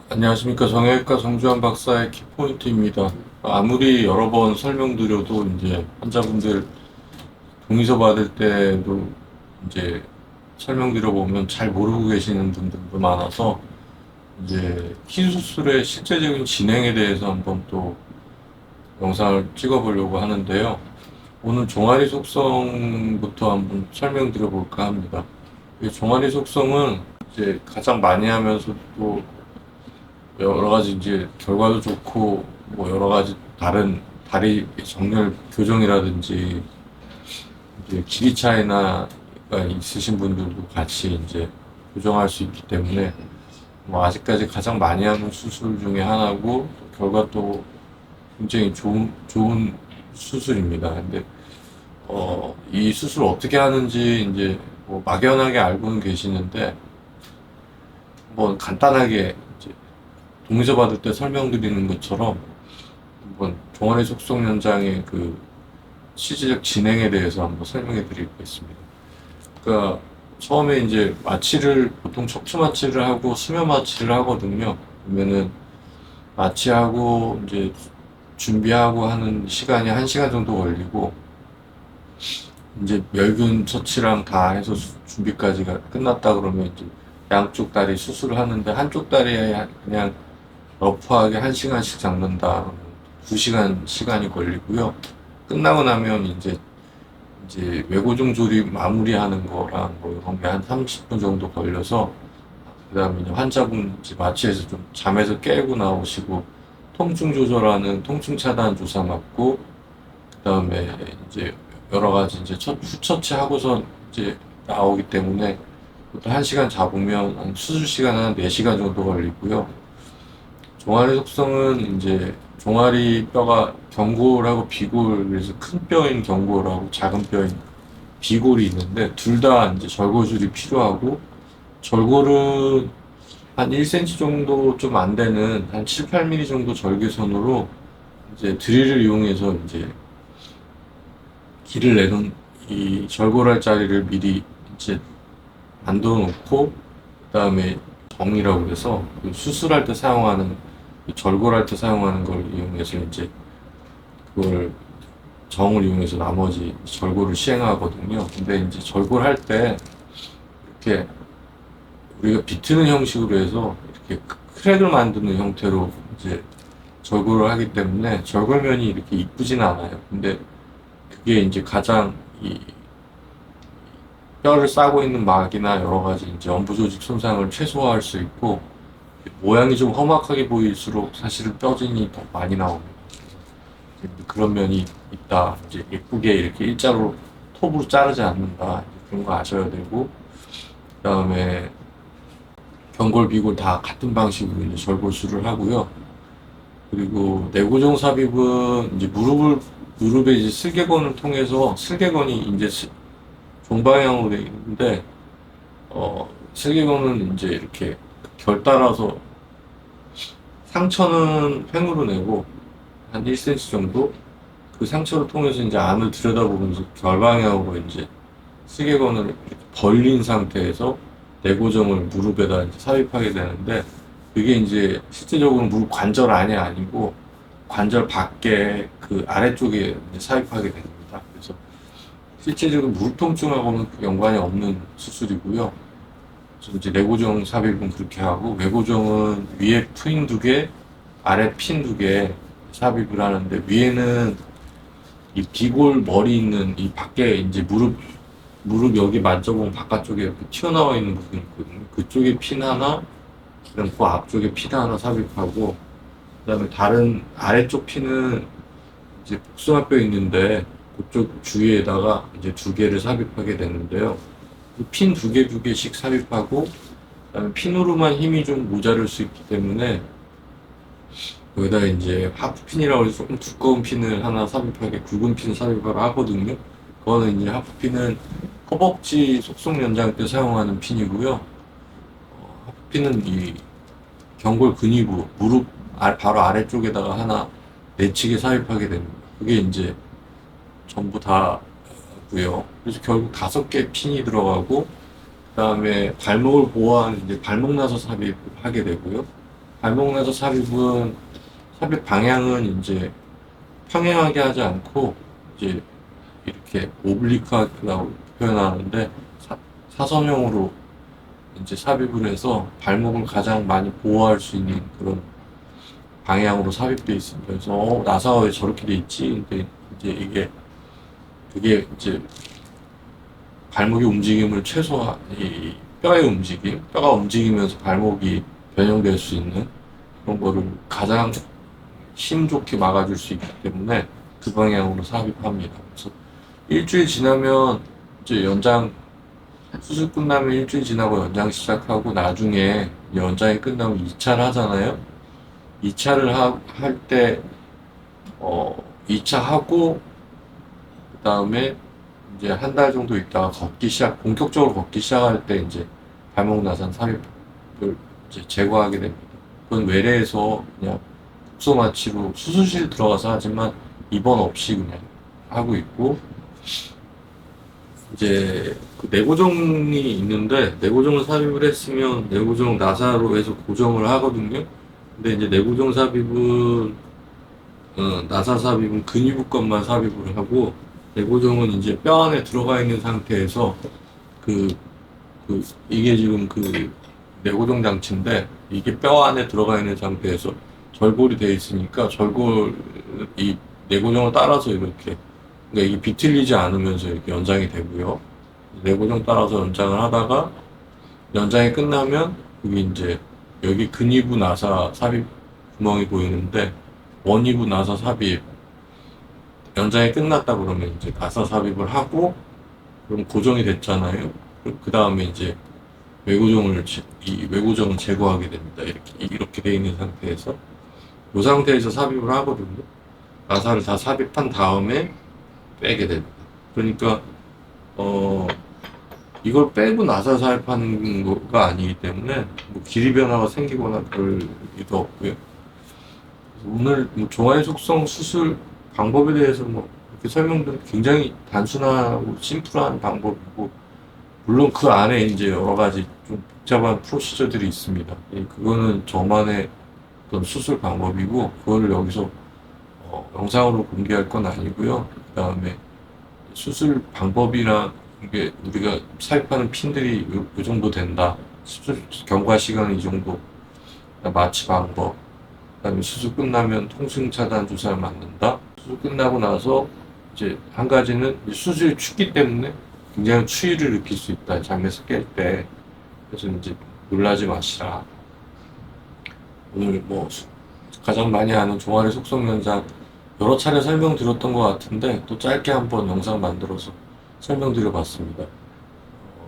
안녕하십니까. 정형외과 정주환 박사의 키포인트입니다. 아무리 여러 번 설명드려도 이제 환자분들 동의서 받을 때도 이제 설명드려 보면 잘 모르고 계시는 분들도 많아서 이제 키 수술의 실제적인 진행에 대해서 한번 또 영상을 찍어 보려고 하는데요. 오늘 종아리 속성부터 한번 설명드려 볼까 합니다. 이 종아리 속성은 이제 가장 많이 하면서 또 여러 가지 이제 결과도 좋고 뭐 여러 가지 다른 다리 정렬 교정이라든지 이제 길이 차이나가 있으신 분들도 같이 이제 교정할 수 있기 때문에 뭐 아직까지 가장 많이 하는 수술 중에 하나고 결과도 굉장히 좋은 수술입니다. 근데 이 수술 어떻게 하는지 이제 뭐 막연하게 알고는 계시는데 한번 간단하게 이제 동의서 받을 때 설명드리는 것처럼 한번 종아리 속성 연장의 그 실질적 진행에 대해서 한번 설명해 드리겠습니다. 그러니까 처음에 이제 마취를 보통 척추 마취를 하고 수면 마취를 하거든요. 그러면은 마취하고 이제 준비하고 하는 시간이 1시간 정도 걸리고 이제 멸균 처치랑 다 해서 준비까지가 끝났다 그러면 이제 양쪽 다리 수술을 하는데 한쪽 다리에 그냥 러프하게 1시간씩 잡는다. 2시간 시간이 걸리고요. 끝나고 나면 이제 외고종 조립 마무리하는 거랑 뭐 이런 게 한 30분 정도 걸려서 그 다음에 이제 환자분 이제 마취해서 좀 잠에서 깨고 나오시고 통증 조절하는 통증 차단 주사 맞고 그 다음에 이제 여러 가지 이제 후처치 하고서 이제 나오기 때문에 보통 1시간 잡으면 한 수술 시간은 한 4시간 정도 걸리고요. 종아리 속성은 이제 종아리 뼈가 경골하고 비골, 그래서 큰 뼈인 경골하고 작은 뼈인 비골이 있는데 둘 다 이제 절골술이 필요하고 절골은 한 1cm 정도 좀 안 되는 한 7, 8mm 정도 절개선으로 이제 드릴을 이용해서 이제 길을 내는 이 절골할 자리를 미리 이제 만들어 놓고 그다음에 정이라고 그래서 그 수술할 때 사용하는 절골할 때 사용하는 걸 이용해서 이제 그걸 정을 이용해서 나머지 절골을 시행하거든요. 근데 이제 절골할 때 이렇게 우리가 비트는 형식으로 해서 이렇게 크랙을 만드는 형태로 이제 절골을 하기 때문에 절골면이 이렇게 이쁘진 않아요. 근데 그게 이제 가장 이 뼈를 싸고 있는 막이나 여러 가지 이제 엄부 조직 손상을 최소화할 수 있고 모양이 좀 험악하게 보일수록 사실은 뼈진이 더 많이 나옵니다. 그런 면이 있다. 이제 예쁘게 이렇게 일자로 톱으로 자르지 않는다. 그런 거 아셔야 되고 그다음에 경골, 비골 다 같은 방식으로 이제 절골술을 하고요. 그리고 내고정 삽입은 이제 무릎에 이제 슬개건을 통해서 슬개건이 이제 종방향으로 되어 있는데 슬개건은 이제 이렇게 결 따라서 상처는 횡으로 내고 한 1cm 정도 그 상처를 통해서 이제 안을 들여다보면서 결방향으로 이제 슬개건을 이렇게 벌린 상태에서 내고정을 무릎에다 이제 삽입하게 되는데 그게 이제 실제적으로 무릎 관절 안이 아니고 관절 밖에 그 아래쪽에 이제 삽입하게 됩니다. 그래서 실제적으로 무릎 통증하고는 연관이 없는 수술이고요. 그래서 이제 내고정 삽입은 그렇게 하고 외고정은 위에 핀 2개, 아래 핀 2개 삽입을 하는데 위에는 이 비골 머리 있는 이 밖에 이제 무릎 여기 만져보면 바깥쪽에 이렇게 튀어나와 있는 부분이 있거든요. 그쪽에 핀 하나, 그다음 그 앞쪽에 핀 하나 삽입하고, 그다음에 다른 아래쪽 핀은 이제 복숭아뼈 있는데 그쪽 주위에다가 이제 2개를 삽입하게 되는데요. 핀 2개씩 삽입하고, 그다음에 핀으로만 힘이 좀 모자랄 수 있기 때문에 여기다 이제 하프핀이라고 해서 조금 두꺼운 핀을 하나 삽입하게 굵은 핀을 삽입을 하거든요. 그거는 이제 하프핀은 허벅지 속성 연장 때 사용하는 핀이고요. 하프핀은 이 경골 근위부 무릎 바로 아래쪽에다가 하나 내치게 삽입하게 됩니다. 그게 이제 전부 다 들어갔고요. 그래서 결국 5개 핀이 들어가고, 그 다음에 발목을 보호하는 이제 발목 나서 삽입을 하게 되고요. 발목 나서 삽입은 삽입 방향은 이제 평행하게 하지 않고 이제 이렇게 오블리크하다고 표현하는데 사선형으로 이제 삽입을 해서 발목을 가장 많이 보호할 수 있는 그런 방향으로 삽입되어 있습니다. 그래서 나사가 왜 저렇게 돼 있지? 근데 이제 그게 이제 발목의 움직임을 최소화, 이 뼈의 움직임, 뼈가 움직이면서 발목이 변형될 수 있는 그런 거를 가장 힘 좋게 막아줄 수 있기 때문에 그 방향으로 삽입합니다. 그래서 일주일 지나면 이제 연장, 수술 끝나면 일주일 지나고 연장 시작하고 나중에 연장이 끝나면 2차를 하잖아요. 2차를 할 때, 2차 하고, 그 다음에 이제 한 달 정도 있다가 본격적으로 걷기 시작할 때 이제 발목 나산 삽입을 이제 제거하게 됩니다. 그건 외래에서 그냥 국소 마취로 수술실 들어가서 하지만 입원 없이 그냥 하고 있고, 이제 그 내고정이 있는데 내고정을 삽입을 했으면 내고정 나사로 해서 고정을 하거든요. 근데 이제 내고정 삽입은 나사 삽입은 근위부 것만 삽입을 하고 내고정은 이제 뼈 안에 들어가 있는 상태에서 그, 이게 지금 그 내고정 장치인데 이게 뼈 안에 들어가 있는 상태에서 절골이 되어 있으니까 이 내고정을 따라서 이렇게 그러니까 이게 비틀리지 않으면서 이렇게 연장이 되고요. 내고정 따라서 연장을 하다가 연장이 끝나면 여기 이제 여기 근위부 나사 삽입 구멍이 보이는데 원위부 나사 삽입 연장이 끝났다 그러면 이제 나사 삽입을 하고 그럼 고정이 됐잖아요. 그 다음에 이제 이 외고정을 제거하게 됩니다. 이렇게 돼 있는 상태에서 이 상태에서 삽입을 하거든요. 나사를 다 삽입한 다음에 빼게 됩니다. 그러니까 이걸 빼고 나사 삽입하는 거가 아니기 때문에 뭐 길이 변화가 생기거나 그럴 일도 없고요. 오늘 뭐 종아리 속성 수술 방법에 대해서 뭐 이렇게 설명드린 굉장히 단순하고 심플한 방법이고 물론 그 안에 이제 여러 가지 좀 복잡한 프로시저들이 있습니다. 그거는 저만의 어떤 수술 방법이고 그거를 여기서 영상으로 공개할 건 아니고요. 그 다음에 수술 방법이나 이게 우리가 삽입하는 핀들이 요 정도 된다. 수술 경과 시간은 이 정도. 마취 방법. 그다음에 수술 끝나면 통증 차단 주사를 맞는다. 수술 끝나고 나서 이제 한 가지는 수술이 춥기 때문에 굉장히 추위를 느낄 수 있다. 잠에서 깰 때. 그래서 이제 놀라지 마시라. 오늘 뭐 가장 많이 하는 종아리 속성 현상 여러 차례 설명드렸던 것 같은데 또 짧게 한번 영상 만들어서 설명드려 봤습니다.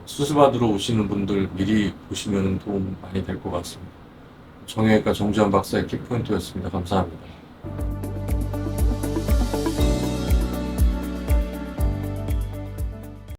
수술받으러 오시는 분들 미리 보시면 도움 많이 될 것 같습니다. 정형외과 정주환 박사의 키포인트였습니다. 감사합니다.